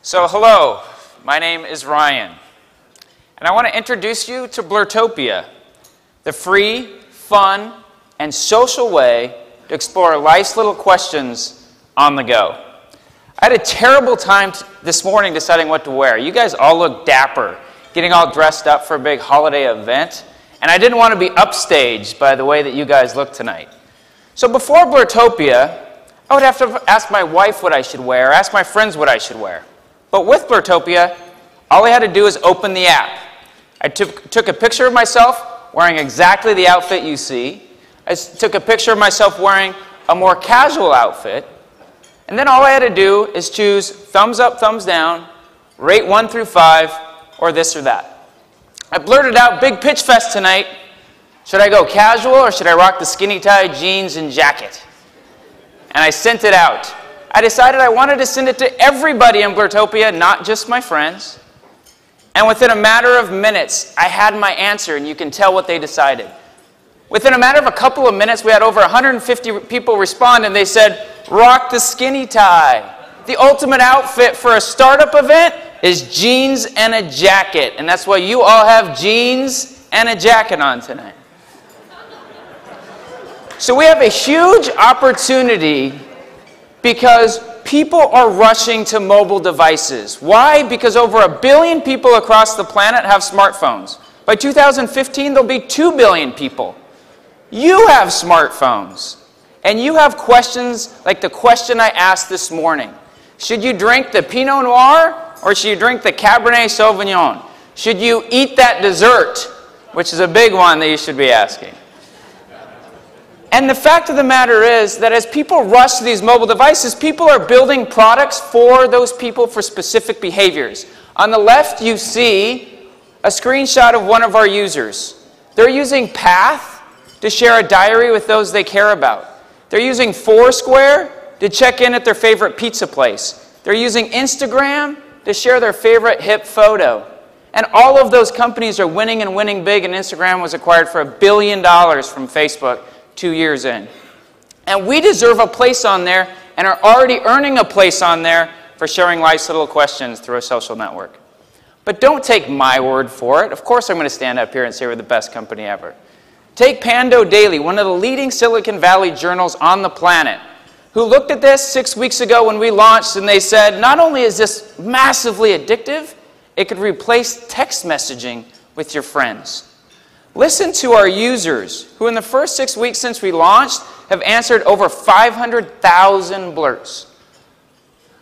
So hello, my name is Ryan, and I want to introduce you to Blurtopia, the free, fun, and social way to explore life's little questions on the go. I had a terrible time this morning deciding what to wear. You guys all look dapper, getting all dressed up for a big holiday event, and I didn't want to be upstaged by the way that you guys look tonight. So before Blurtopia, I would have to ask my wife what I should wear, ask my friends what I should wear. But with Blurtopia, all I had to do is open the app. I took a picture of myself wearing exactly the outfit you see. I took a picture of myself wearing a more casual outfit. And then all I had to do is choose thumbs up, thumbs down, rate 1 through 5, or this or that. I blurted out, big PitchFest tonight. Should I go casual or should I rock the skinny tie, jeans, and jacket? And I sent it out. I decided I wanted to send it to everybody in Blurtopia, not just my friends. And within a matter of minutes, I had my answer, and you can tell what they decided. Within a matter of a couple of minutes, we had over 150 people respond, and they said, rock the skinny tie. The ultimate outfit for a startup event is jeans and a jacket. And that's why you all have jeans and a jacket on tonight. So we have a huge opportunity because people are rushing to mobile devices. Why? Because over 1 billion people across the planet have smartphones. By 2015, there'll be 2 billion people. You have smartphones. And you have questions like the question I asked this morning. Should you drink the Pinot Noir or should you drink the Cabernet Sauvignon? Should you eat that dessert? Which is a big one that you should be asking. And the fact of the matter is that as people rush to these mobile devices, people are building products for those people for specific behaviors. On the left, you see a screenshot of one of our users. They're using Path to share a diary with those they care about. They're using Foursquare to check in at their favorite pizza place. They're using Instagram to share their favorite hip photo. And all of those companies are winning and winning big, and Instagram was acquired for $1 billion from Facebook 2 years in. And we deserve a place on there and are already earning a place on there for sharing life's little questions through a social network. But don't take my word for it. Of course I'm going to stand up here and say we're the best company ever. Take Pando Daily, one of the leading Silicon Valley journals on the planet, who looked at this 6 weeks ago when we launched, and they said, not only is this massively addictive, it could replace text messaging with your friends. Listen to our users, who in the first 6 weeks since we launched have answered over 500,000 blurts.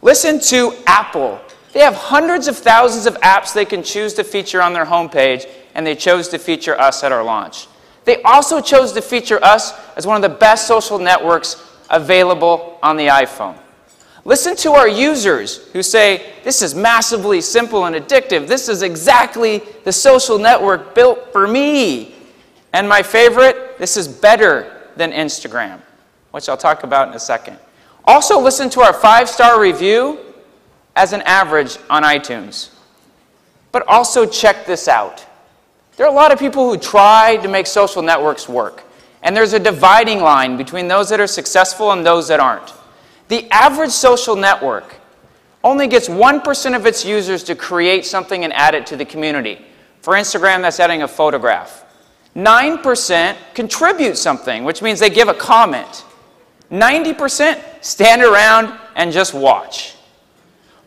Listen to Apple. They have hundreds of thousands of apps they can choose to feature on their homepage, and they chose to feature us at our launch. They also chose to feature us as one of the best social networks available on the iPhone. Listen to our users who say, this is massively simple and addictive. This is exactly the social network built for me. And my favorite, this is better than Instagram, which I'll talk about in a second. Also listen to our 5-star review as an average on iTunes. But also check this out. There are a lot of people who try to make social networks work. And there's a dividing line between those that are successful and those that aren't. The average social network only gets 1% of its users to create something and add it to the community. For Instagram, that's adding a photograph. 9% contribute something, which means they give a comment. 90% stand around and just watch.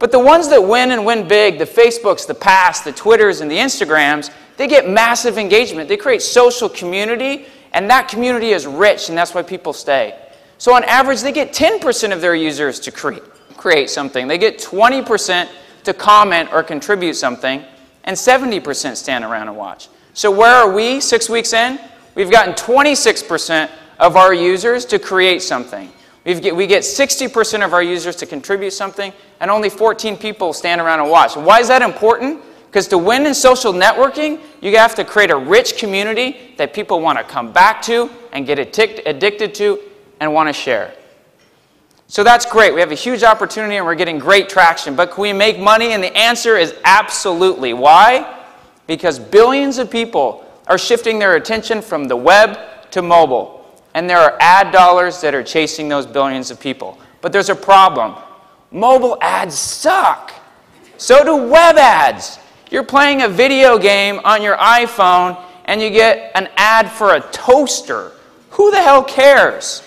But the ones that win and win big, the Facebooks, the Paths, the Twitters, and the Instagrams, they get massive engagement. They create social community, and that community is rich, and that's why people stay. So on average, they get 10% of their users to create something. They get 20% to comment or contribute something, and 70% stand around and watch. So where are we 6 weeks in? We've gotten 26% of our users to create something. We get 60% of our users to contribute something, and only 14 people stand around and watch. Why is that important? Because to win in social networking, you have to create a rich community that people want to come back to and get addicted to and want to share. So that's great. We have a huge opportunity and we're getting great traction. But can we make money? And the answer is absolutely. Why? Because billions of people are shifting their attention from the web to mobile. And there are ad dollars that are chasing those billions of people. But there's a problem. Mobile ads suck. So do web ads. You're playing a video game on your iPhone and you get an ad for a toaster. Who the hell cares?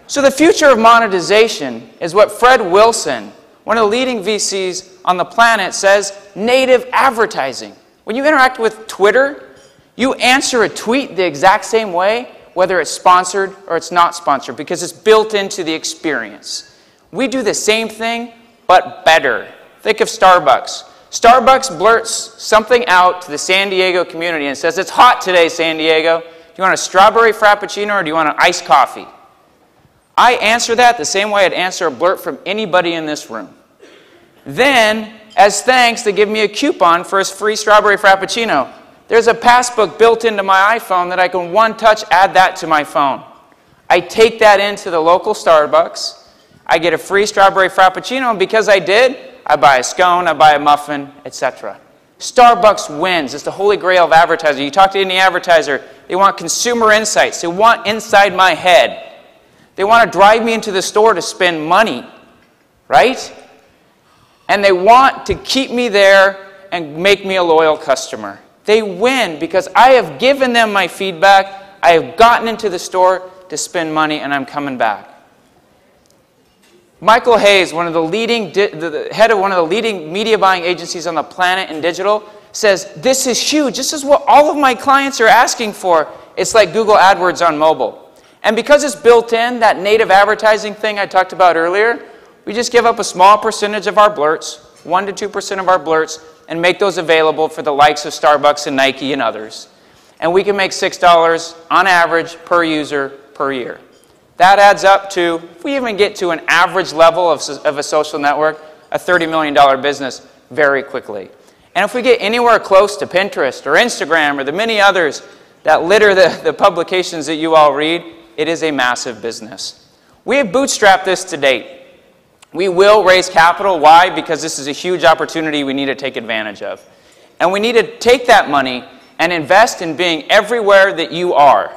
So the future of monetization is what Fred Wilson, one of the leading VCs on the planet, says: native advertising. When you interact with Twitter, you answer a tweet the exact same way, whether it's sponsored or it's not sponsored, because it's built into the experience. We do the same thing, but better. Think of Starbucks. Starbucks blurts something out to the San Diego community and says, "It's hot today, San Diego. Do you want a strawberry frappuccino or do you want an iced coffee?" I answer that the same way I'd answer a blurt from anybody in this room. Then, as thanks, they give me a coupon for a free strawberry frappuccino. There's a passbook built into my iPhone that I can one touch add that to my phone. I take that into the local Starbucks. I get a free strawberry frappuccino, and because I did, I buy a scone, I buy a muffin, etc. Starbucks wins. It's the holy grail of advertising. You talk to any advertiser, they want consumer insights. They want inside my head. They want to drive me into the store to spend money, right? And they want to keep me there and make me a loyal customer. They win because I have given them my feedback, I have gotten into the store to spend money, and I'm coming back. Michael Hayes, the head of one of the leading media buying agencies on the planet in digital, says, "This is huge. This is what all of my clients are asking for. It's like Google AdWords on mobile." And because it's built in, that native advertising thing I talked about earlier, we just give up a small percentage of our blurts, 1 to 2% of our blurts, and make those available for the likes of Starbucks and Nike and others. And we can make $6 on average per user per year. That adds up to, if we even get to an average level of a social network, a $30 million business very quickly. And if we get anywhere close to Pinterest or Instagram or the many others that litter the publications that you all read, it is a massive business. We have bootstrapped this to date. We will raise capital. Why? Because this is a huge opportunity we need to take advantage of. And we need to take that money and invest in being everywhere that you are.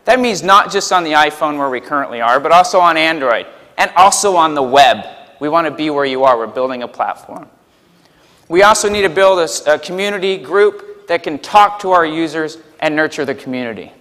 That means not just on the iPhone where we currently are, but also on Android and also on the web. We want to be where you are. We're building a platform. We also need to build a community group that can talk to our users and nurture the community.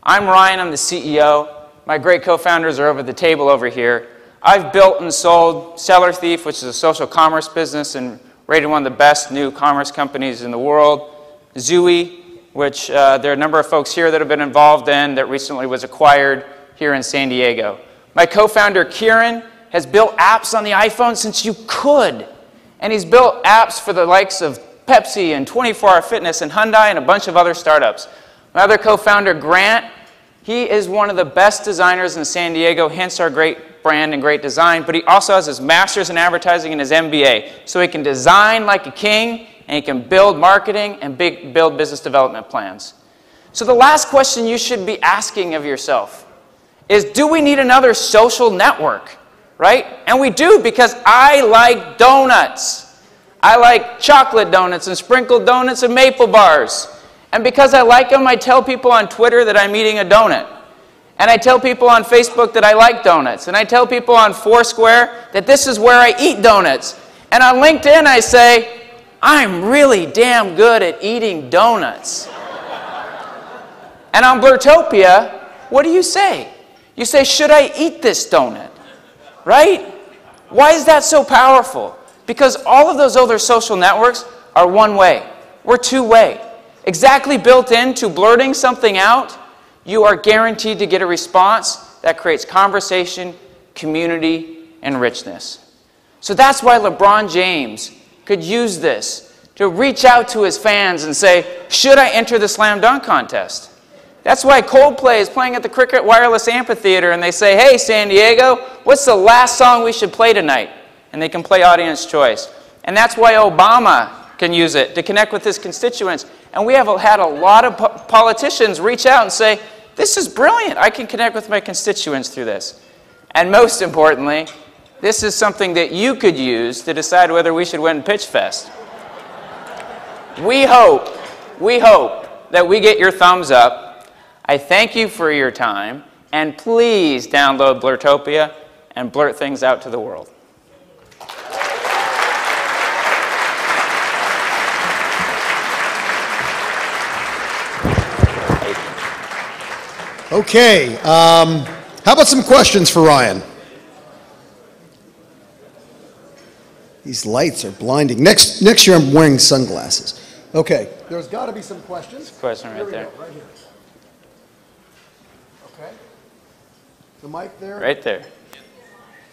I'm Ryan. I'm the CEO. My great co-founders are over the table over here. I've built and sold Seller Thief, which is a social commerce business and rated one of the best new commerce companies in the world. Zooey, which there are a number of folks here that have been involved in, that recently was acquired here in San Diego. My co-founder, Kieran, has built apps on the iPhone since you could. And he's built apps for the likes of Pepsi and 24 Hour Fitness and Hyundai and a bunch of other startups. My other co-founder, Grant, he is one of the best designers in San Diego, hence our great brand and great design, but he also has his master's in advertising and his MBA. So he can design like a king, and he can build marketing and build business development plans. So the last question you should be asking of yourself is, do we need another social network, right? And we do, because I like donuts. I like chocolate donuts and sprinkled donuts and maple bars. And because I like them, I tell people on Twitter that I'm eating a donut. And I tell people on Facebook that I like donuts. And I tell people on Foursquare that this is where I eat donuts. And on LinkedIn I say, I'm really damn good at eating donuts. And on Blurtopia, what do you say? You say, should I eat this donut? Right? Why is that so powerful? Because all of those other social networks are one way. We're two-way. Exactly built into blurting something out, you are guaranteed to get a response that creates conversation, community, and richness. So that's why LeBron James could use this to reach out to his fans and say, should I enter the slam dunk contest? That's why Coldplay is playing at the Cricket Wireless Amphitheater and they say, hey, San Diego, what's the last song we should play tonight? And they can play audience choice. And that's why Obama can use it to connect with his constituents. And we have had a lot of politicians reach out and say, this is brilliant. I can connect with my constituents through this. And most importantly, this is something that you could use to decide whether we should win PitchFest. We hope that we get your thumbs up. I thank you for your time. And please download Blurtopia and blurt things out to the world. Okay, how about some questions for Ryan? These lights are blinding. Next year I'm wearing sunglasses. Okay, there's got to be some questions. Question right there. Right here. Okay. The mic there. Right there.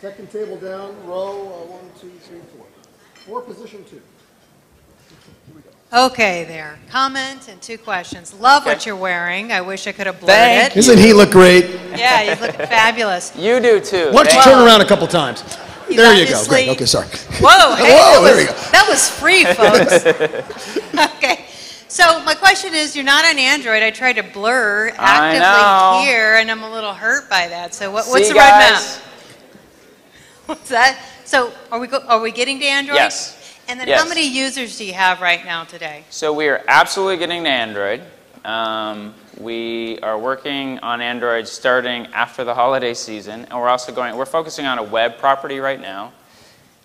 Second table down, row 1, 2, 3, 4. 4, position 2. Here we go. Okay, there. Comment and 2 questions. Love what you're wearing. I wish I could have blurred Thank it. Doesn't he look great? Yeah, you look fabulous. You do too. Why don't you turn around a couple times? He's There you go. obviously- Great. Okay, sorry. Whoa, hey, Whoa, there you go. that was free, folks. Okay. So my question is, you're not on Android. I tried to blur I know. actively here, and I'm a little hurt by that. So what's See, the guys? roadmap? What's that? So are we getting to Android? Yes. And then Yes. how many users do you have right now today? So we are absolutely getting to Android. We are working on Android starting after the holiday season, and we're focusing on a web property right now.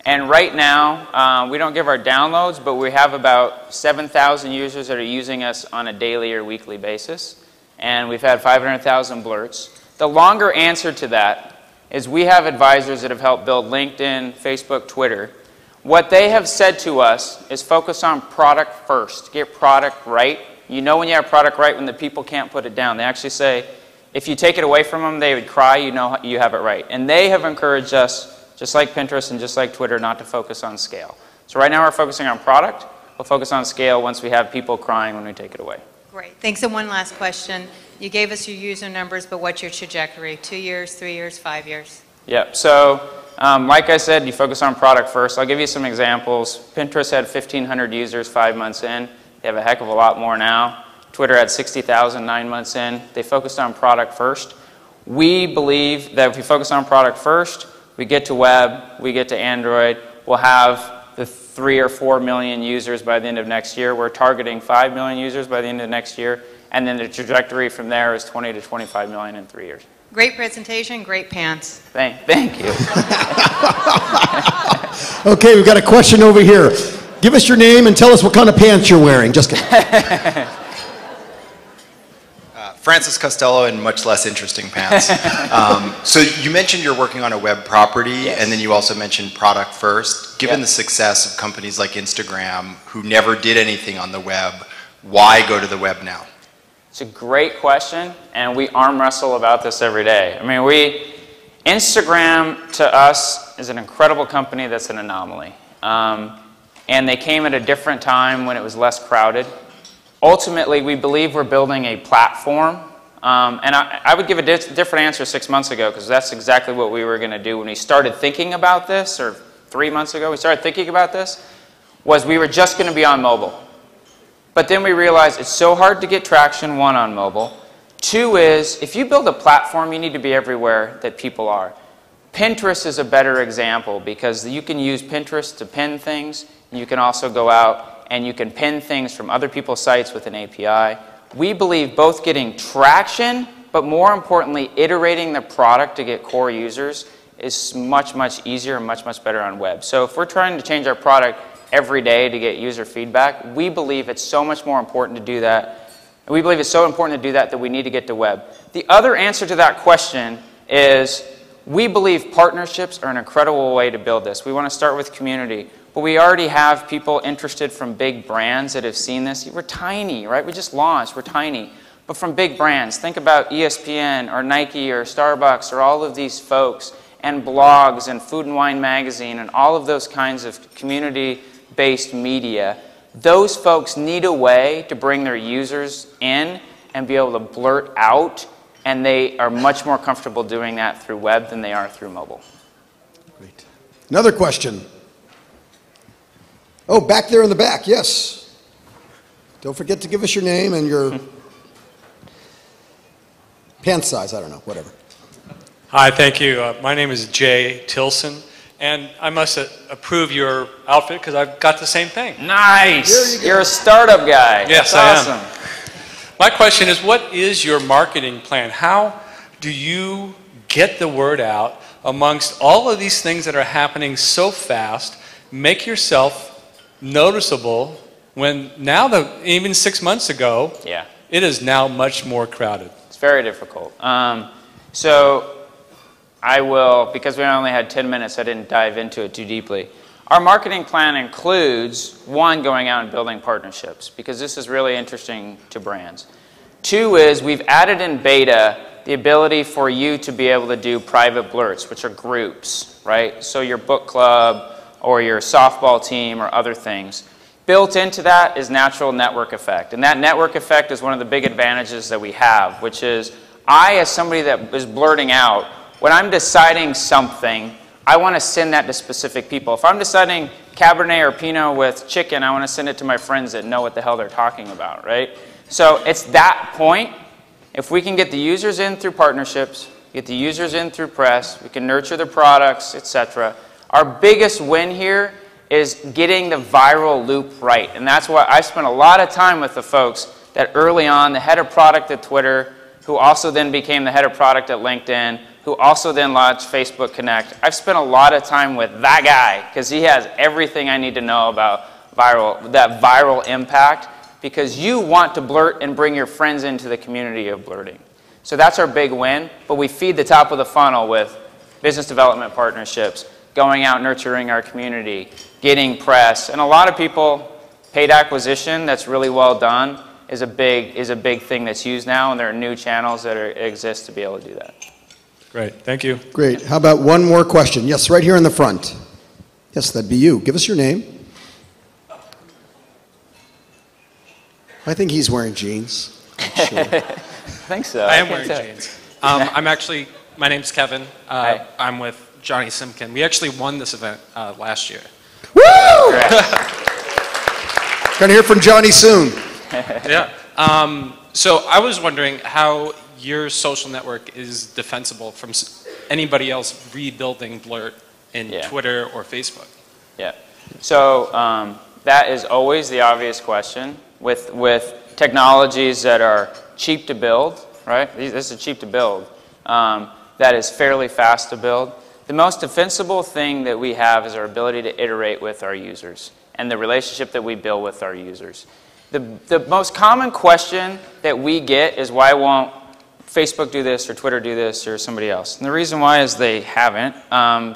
And right now, we don't give our downloads, but we have about 7,000 users that are using us on a daily or weekly basis. And we've had 500,000 blurts. The longer answer to that is we have advisors that have helped build LinkedIn, Facebook, Twitter. What they have said to us is focus on product first. Get product right. You know when you have product right when the people can't put it down. They actually say, if you take it away from them, they would cry, you know you have it right. And they have encouraged us, just like Pinterest and just like Twitter, not to focus on scale. So right now we're focusing on product. We'll focus on scale once we have people crying when we take it away. Great. Thanks. And one last question. You gave us your user numbers, but what's your trajectory? 2 years, 3 years, 5 years? Yep. So like I said, you focus on product first. I'll give you some examples. Pinterest had 1,500 users 5 months in. They have a heck of a lot more now. Twitter had 60,000 9 months in. They focused on product first. We believe that if we focus on product first, we get to web, we get to Android, we'll have the 3 or 4 million users by the end of next year. We're targeting 5 million users by the end of next year. And then the trajectory from there is 20 to 25 million in 3 years. Great presentation, great pants. Thank you. Okay, we've got a question over here. Give us your name and tell us what kind of pants you're wearing. Just kidding. Francis Costello in much less interesting pants. So you mentioned you're working on a web property, yes. And then you also mentioned product first. Given Yep. the success of companies like Instagram, who never did anything on the web, why go to the web now? It's a great question, and we arm wrestle about this every day. I mean, Instagram to us is an incredible company that's an anomaly. And they came at a different time when it was less crowded. Ultimately, we believe we're building a platform. And I would give a different answer 6 months ago, because that's exactly what we were going to do when we started thinking about this, or 3 months ago, we started thinking about this, was we were just going to be on mobile. But then we realized it's so hard to get traction, 1, on mobile. 2 is, if you build a platform, you need to be everywhere that people are. Pinterest is a better example, because you can use Pinterest to pin things. You can also go out and you can pin things from other people's sites with an API. We believe both getting traction, but more importantly, iterating the product to get core users is much, much easier and much, much better on web. So if we're trying to change our product every day to get user feedback, we believe it's so much more important to do that. And we believe it's so important to do that we need to get to web. The other answer to that question is we believe partnerships are an incredible way to build this. We want to start with community. But we already have people interested from big brands that have seen this. We're tiny, right? We just launched. We're tiny. But from big brands, think about ESPN or Nike or Starbucks or all of these folks, and blogs and Food and Wine Magazine and all of those kinds of community-based media. Those folks need a way to bring their users in and be able to blurt out, and they are much more comfortable doing that through web than they are through mobile. Great. Another question. Oh, back there in the back, yes. Don't forget to give us your name and your pant size, I don't know, whatever. Hi, thank you. My name is Jay Tilson, and I must approve your outfit because I've got the same thing. Nice! You're a startup guy. Yes, That's I am. awesome. My question is, what is your marketing plan? How do you get the word out amongst all of these things that are happening so fast, make yourself noticeable when now, even 6 months ago, Yeah. it is now much more crowded? It's very difficult. So I will, because we only had 10 minutes, I didn't dive into it too deeply. Our marketing plan includes, one, going out and building partnerships, because this is really interesting to brands. Two is we've added in beta the ability for you to be able to do private blurts, which are groups, right? So your book club or your softball team or other things. Built into that is natural network effect. And that network effect is one of the big advantages that we have, which is I, as somebody that is blurting out, when I'm deciding something, I want to send that to specific people. If I'm deciding Cabernet or Pinot with chicken, I want to send it to my friends that know what the hell they're talking about, right? So it's that point. If we can get the users in through partnerships, get the users in through press, we can nurture the products, etc. Our biggest win here is getting the viral loop right. And that's why I spent a lot of time with the folks that early on, the head of product at Twitter, who also then became the head of product at LinkedIn, who also then launched Facebook Connect. I've spent a lot of time with that guy because he has everything I need to know about that viral impact, because you want to blurt and bring your friends into the community of blurting. So that's our big win, but we feed the top of the funnel with business development partnerships, going out nurturing our community, getting press, and a lot of people, paid acquisition that's really well done is a big thing that's used now, and there are new channels that exist to be able to do that. Great, thank you. Great. How about one more question? Yes, right here in the front. Yes, that'd be you. Give us your name. I think he's wearing jeans. I'm sure. I think so. I am wearing jeans. My name's Kevin. I'm with Johnny Simkin. We actually won this event last year. Woo! Gonna hear from Johnny soon. Yeah. So I was wondering how your social network is defensible from anybody else rebuilding Blurt in Twitter or Facebook. Yeah. So that is always the obvious question. With technologies that are cheap to build, right? This is cheap to build. That is fairly fast to build. The most defensible thing that we have is our ability to iterate with our users and the relationship that we build with our users. The most common question that we get is, why won't Facebook do this or Twitter do this or somebody else? And the reason why is they haven't.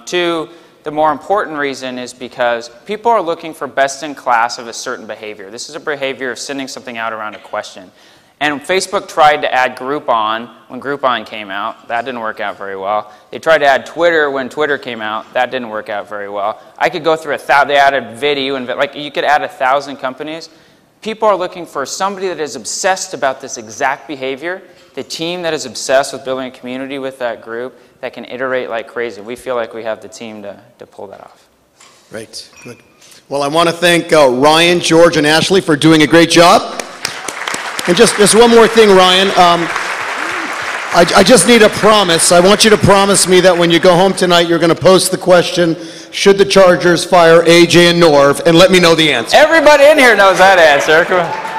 Two, the more important reason is because people are looking for best in class of a certain behavior. This is a behavior of sending something out around a question. And Facebook tried to add Groupon when Groupon came out. That didn't work out very well. They tried to add Twitter when Twitter came out. That didn't work out very well. I could go through they added video, and like you could add 1,000 companies. People are looking for somebody that is obsessed about this exact behavior, the team that is obsessed with building a community with that group that can iterate like crazy. We feel like we have the team to pull that off. Great, good. Well, I want to thank Ryan, George, and Ashley for doing a great job. And just one more thing, Ryan. I just need a promise. I want you to promise me that when you go home tonight, you're going to post the question, should the Chargers fire AJ and Norv, and let me know the answer. Everybody in here knows that answer. Come on.